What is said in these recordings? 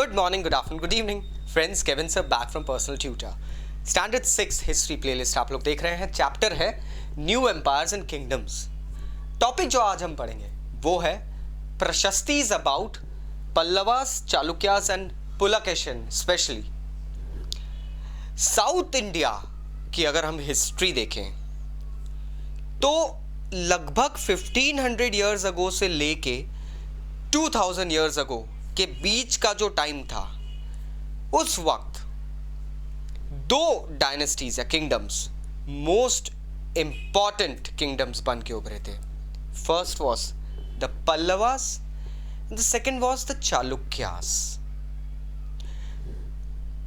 Good morning, good afternoon, good evening. Friends, Kevin sir back from Personal Tutor. Standard 6 history playlist आप लोग देख रहे हैं. Chapter है new empires and kingdoms. Topic जो आज हम पढ़ेंगे वो है prashastis about Pallavas, Chalukyas and Pulakeshin. Specially south India की अगर हम हिस्ट्री देखें तो लगभग 1500 ईयर्स अगो से लेके 2000 ईयर्स अगो के बीच का जो टाइम था, उस वक्त दो डायनेस्टीज या किंगडम्स मोस्ट इंपॉर्टेंट किंगडम्स बन के उभरे थे. First was the Pallavas, the second was the Chalukyas.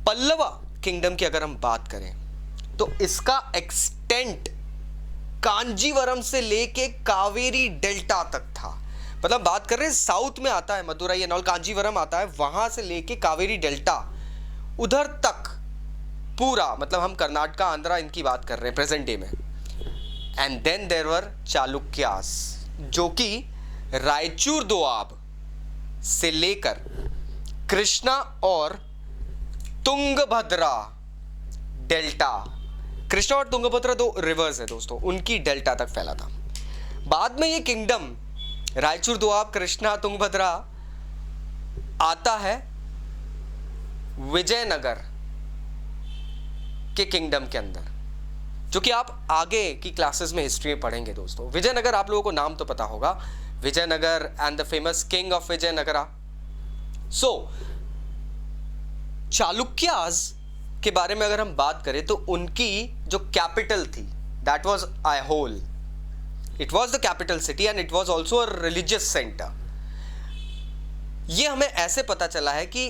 Pallava kingdom की अगर हम बात करें तो इसका एक्सटेंट कांजीवरम से लेके कावेरी डेल्टा तक था. मतलब बात कर रहे हैं साउथ में आता है, मदुरई एंड ऑल, कांजीवरम आता है, वहां से लेके कावेरी डेल्टा उधर तक पूरा, मतलब हम कर्नाटका, आंध्रा इनकी बात कर रहे हैं प्रेजेंट डे में. And then there were Chalukyas, जो कि रायचूर दोआब से लेकर कृष्णा और तुंगभद्रा डेल्टा, कृष्णा और तुंगभद्रा दो रिवर्स है दोस्तों, उनकी डेल्टा तक फैला था. बाद में ये किंगडम रायचूर दोआब, कृष्णा, तुंगभद्रा आता है विजयनगर के किंगडम के अंदर, जो कि आप आगे की क्लासेस में हिस्ट्री में पढ़ेंगे दोस्तों. विजयनगर आप लोगों को नाम तो पता होगा, Vijayanagar and the famous king of Vijayanagara. So Chalukyas के बारे में अगर हम बात करें तो उनकी जो कैपिटल थी, that was Aihole. It was the capital city and it was also a religious centre. यह हमें ऐसे पता चला है कि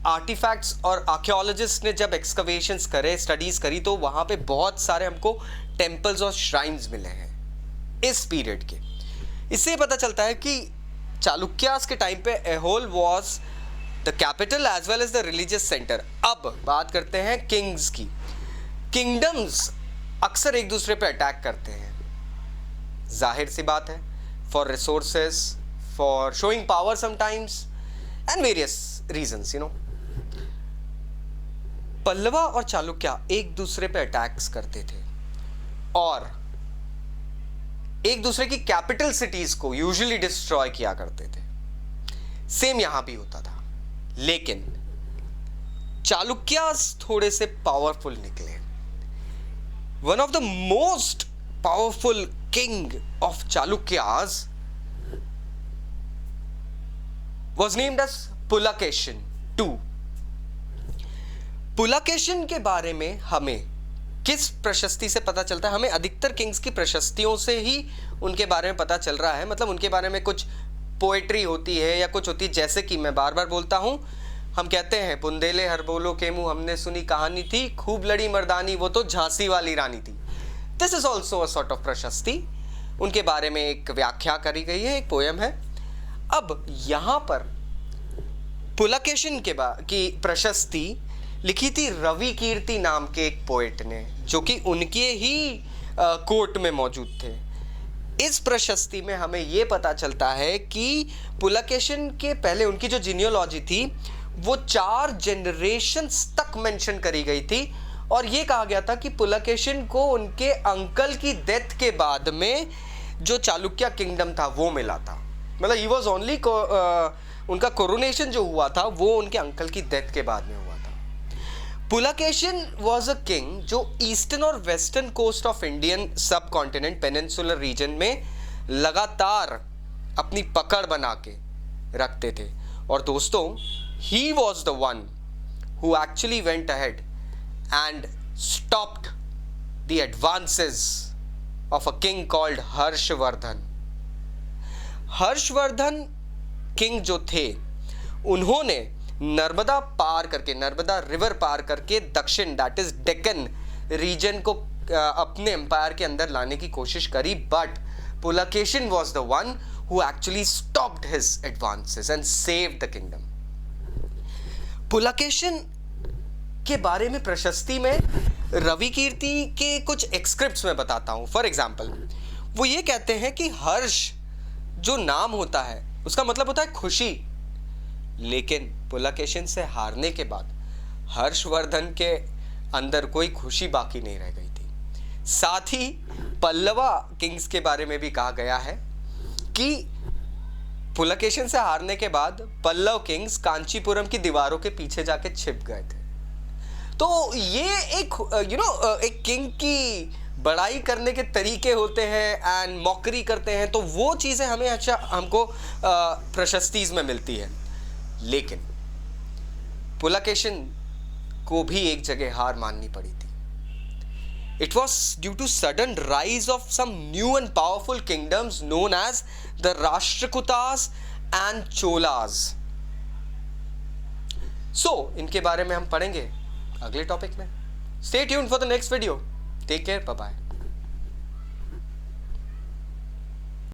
आर्टिफैक्ट्स और आर्कियोलॉजिस्ट ने जब एक्सकवेशंस करे, स्टडीज करी, तो वहां पे बहुत सारे हमको टेम्पल्स और श्राइन्स मिले हैं इस पीरियड के. इससे पता चलता है कि चालुक्यास के टाइम पे Aihole was the capital as well as the religious centre. अब बात करते हैं किंग्स की. किंगडम्स अक्सर एक दूसरे पे अटैक करते हैं, जाहिर सी बात है, for resources, for showing power sometimes and various reasons, you know. Pallava और चालुक्या एक दूसरे पे अटैक्स करते थे और एक दूसरे की कैपिटल सिटीज को यूजुअली डिस्ट्रॉय किया करते थे. सेम यहां भी होता था, लेकिन चालुक्यास थोड़े से पावरफुल निकले. One of the most powerful king of Chalukyas was named as Pulakeshin II. Pulakeshin के बारे में हमें किस प्रशस्ति से पता चलता है? हमें अधिकतर किंग्स की प्रशस्तियों से ही उनके बारे में पता चल रहा है. मतलब उनके बारे में कुछ पोएट्री होती है या कुछ होती है, जैसे कि मैं बार बार बोलता हूं, हम कहते हैं बुंदेले हर बोलो के मुंह हमने सुनी कहानी थी, खूब लड़ी मर्दानी वो तो झांसी वाली रानी थी. This is also a sort of प्रशस्ति. उनके बारे में एक व्याख्या करी गई है, एक पोयम है. अब यहां पर पुलकेशिन की प्रशस्ति लिखी थी रवि कीर्ति नाम के एक पोएट ने, जो कि उनके ही कोर्ट में मौजूद थे. इस प्रशस्ति में हमें यह पता चलता है कि पुलकेशिन के पहले उनकी जो जीनियोलॉजी थी वो 4 जनरेशंस तक मेंशन करी गई थी, और ये कहा गया था कि पुलकेशिन को उनके अंकल की डेथ के बाद में जो चालुक्या किंगडम था वो मिला था. मतलब ही वॉज ओनली उनका कोरोनेशन जो हुआ था वो उनके अंकल की डेथ के बाद में हुआ था. पुलकेशिन वॉज अ किंग जो ईस्टर्न और वेस्टर्न कोस्ट ऑफ इंडियन सब कॉन्टिनेंट पेनिनसुलर रीजन में लगातार अपनी पकड़ बना के रखते थे. और दोस्तों, he was the one who actually went ahead and stopped the advances of a king called Harshvardhan. Harshvardhan king जो थे, उन्होंने नर्मदा पार करके, नर्मदा रिवर पार करके दक्षिण, दैट इज डेक्कन रीजन को अपने एम्पायर के अंदर लाने की कोशिश करी, but Pulakeshin was the one who actually stopped his advances and saved the kingdom. Pulakeshin के बारे में प्रशस्ति में रवि कीर्ति के कुछ एक्सक्रिप्ट्स में बताता हूं. फॉर एग्जाम्पल, वो ये कहते हैं कि हर्ष जो नाम होता है उसका मतलब होता है खुशी, लेकिन पुलकेशिन से हारने के बाद हर्षवर्धन के अंदर कोई खुशी बाकी नहीं रह गई थी। साथ ही पल्लवा किंग्स के बारे में भी कहा गया है कि पुलकेशिन से हारने के बाद पल्लव किंग्स कांचीपुरम की दीवारों के पीछे जाके छिप गए थे। तो ये एक एक किंग की बड़ाई करने के तरीके होते हैं एंड मॉकरी करते हैं, तो वो चीज़ें हमें अच्छा हमको प्रशस्तीज में मिलती है। लेकिन पुलकेशिन को भी एक जगह हार माननी पड़ी थी। It was due to sudden rise of some new and powerful kingdoms known as the Rashtrakutas and Cholas. So, इनके बारे में हम पढ़ेंगे अगले टॉपिक में। Stay tuned for the next video. Take care. Bye bye.